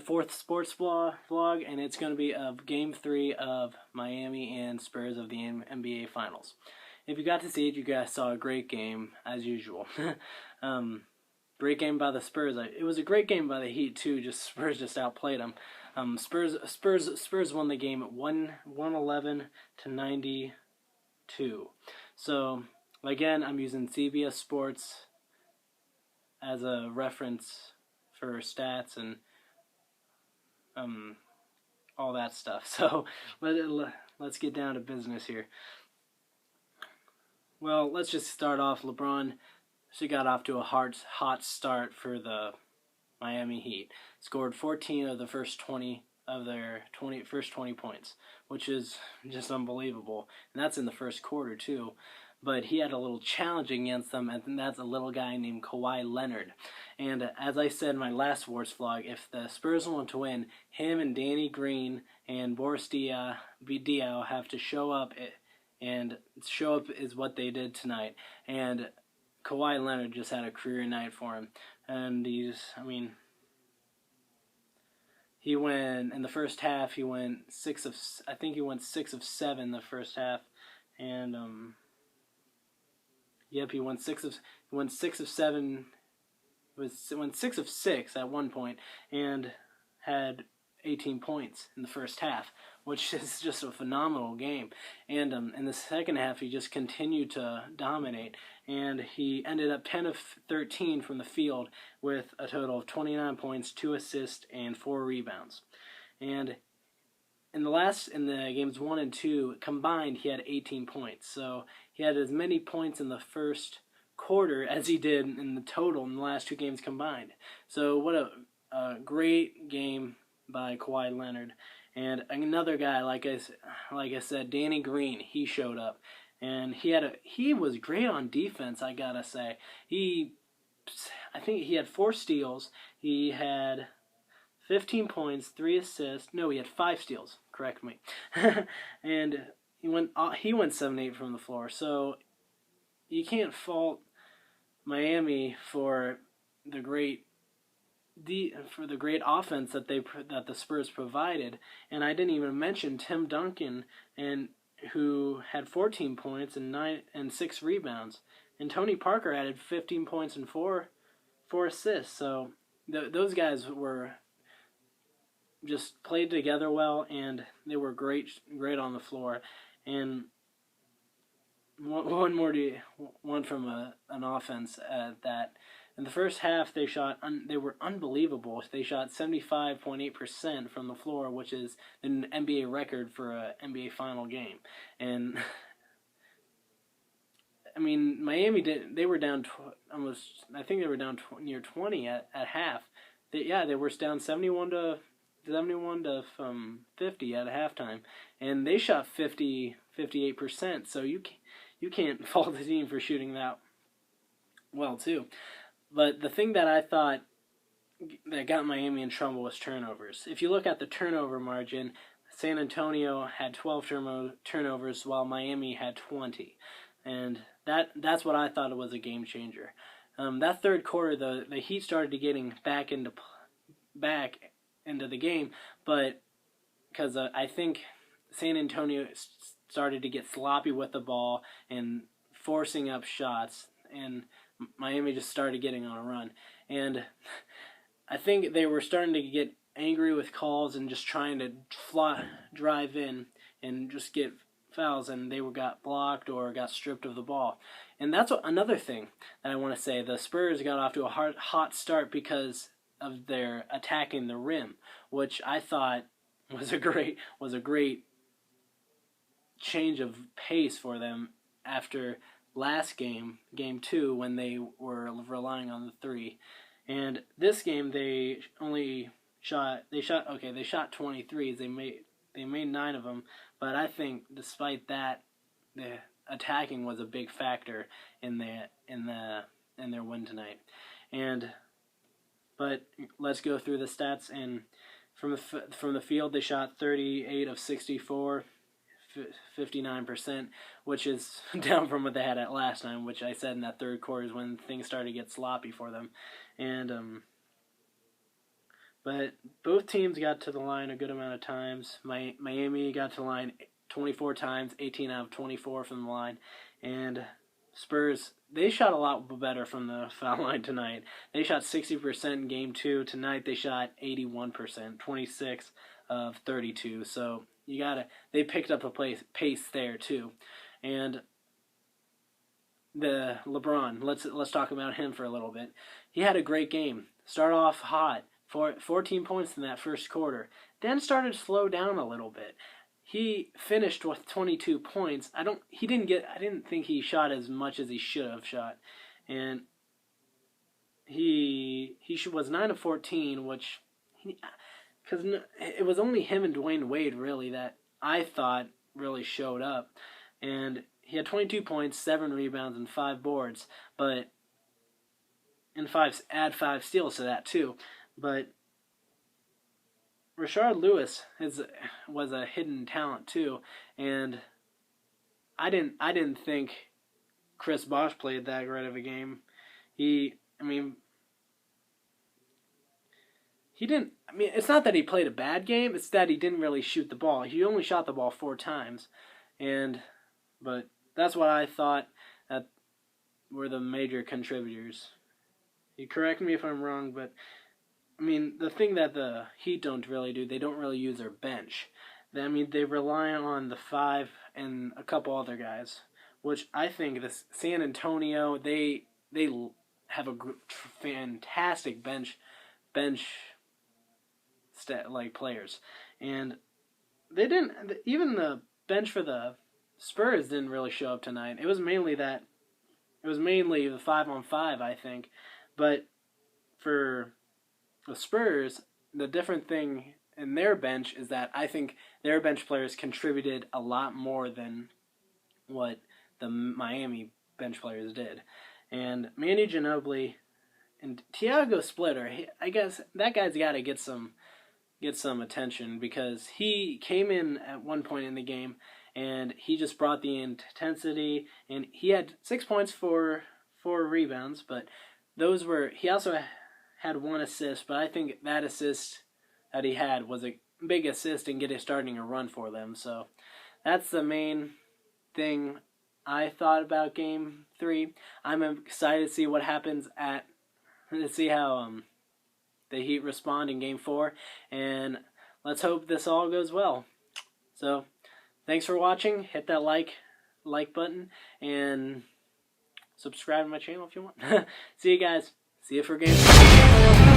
fourth sports vlog, and it's going to be of Game 3 of Miami and Spurs of the NBA Finals. If you got to see it, you guys saw a great game, as usual. Great game by the Spurs. It was a great game by the Heat, too. Spurs just outplayed them. Spurs won the game at 111 to 92. So, again, I'm using CBS Sports as a reference for stats and all that stuff. So let's get down to business here. Well, let's just start off. LeBron, she got off to a hot start for the Miami Heat. Scored 14 of the first 20 of their first 20 points, which is just unbelievable. And that's in the first quarter too. But he had a little challenge against them, and that's a little guy named Kawhi Leonard. And as I said in my last sports vlog, if the Spurs want to win, him and Danny Green and Boris Diaw have to show up, and show up is what they did tonight. And Kawhi Leonard just had a career night for him. And he went, in the first half, he went 6 of 7 the first half. And, yep, he went 6 of 7. Went 6 of 6 at one point, and had 18 points in the first half, which is just a phenomenal game. And in the second half, he just continued to dominate, and he ended up 10 of 13 from the field with a total of 29 points, 2 assists, and 4 rebounds. And in the games 1 and 2 combined, he had 18 points. So he had as many points in the first quarter as he did in the total in the last 2 games combined. So what a great game by Kawhi Leonard. And another guy, like I said, Danny Green, he showed up, and he was great on defense, I gotta say. I think he had 4 steals. He had 15 points, 3 assists. No, he had 5 steals. Correct me. And he went 7-8 from the floor. So you can't fault Miami for the great offense that the Spurs provided. And I didn't even mention Tim Duncan, who had 14 points and 6 rebounds, and Tony Parker added 15 points and 4 assists. So those guys were just played together well, and they were great on the floor. And one from an offense that in the first half they were unbelievable. They shot 75.8% from the floor, which is an NBA record for an NBA final game. And Miami they were down almost. I think they were down near 20 at half. They were down 71 to 50 at halftime, and they shot 58%. So you can't fault the team for shooting that well too. But the thing that I thought that got Miami in trouble was turnovers. If you look at the turnover margin, San Antonio had 12 turnovers while Miami had 20. And that's what I thought it was a game changer. That third quarter, the Heat started getting back into the game, but because I think San Antonio started to get sloppy with the ball and forcing up shots, and Miami just started getting on a run. And I think they were starting to get angry with calls and just trying to drive in and just get fouls, and they got blocked or got stripped of the ball. And that's another thing that I want to say. The Spurs got off to a hot start because of their attacking the rim, which I thought was a great change of pace for them after last game, Game 2, when they were relying on the 3. And this game they shot 23s. They made 9 of them, but I think despite that, the attacking was a big factor in their win tonight. But let's go through the stats. And from the field, they shot 38 of 64, 59%, which is down from what they had at last time, which I said in that third quarter is when things started to get sloppy for them. And But both teams got to the line a good amount of times. Miami got to the line 24 times, 18 out of 24 from the line. And Spurs, they shot a lot better from the foul line tonight. They shot 60% in Game 2. Tonight they shot 81%, 26 of 32. So they picked up a pace there too. And the LeBron, let's talk about him for a little bit. He had a great game. Started off hot, 14 points in that first quarter. Then started to slow down a little bit. He finished with 22 points. I didn't think he shot as much as he should have shot, and he was 9 of 14, which because it was only him and Dwayne Wade really that I thought really showed up, and he had 22 points, 7 rebounds, and 5 boards, but add 5 steals to that too, but Rashard Lewis was a hidden talent too, and I didn't think Chris Bosh played that great of a game. He didn't. It's not that he played a bad game. It's that he didn't really shoot the ball. He only shot the ball 4 times, but that's what I thought that were the major contributors. You correct me if I'm wrong, but the thing that the Heat don't really do, they don't really use their bench. They rely on the 5 and a couple other guys, which I think the San Antonio, they have a fantastic bench players, and they didn't. Even the bench for the Spurs didn't really show up tonight. It was mainly the 5-on-5, I think, but for the Spurs, the different thing in their bench is that I think their bench players contributed a lot more than what the Miami bench players did. And Manu Ginobili and Tiago Splitter, I guess that guy's got to get some attention, because he came in at one point in the game and he just brought the intensity, and he had 6 points for 4 rebounds, but he also had 1 assist, but I think that assist that he had was a big assist in starting a run for them. So that's the main thing I thought about Game 3. I'm excited to see what happens to see how the Heat respond in Game 4, and let's hope this all goes well. So thanks for watching. Hit that like button and subscribe to my channel if you want. See you guys. See you for Game 4.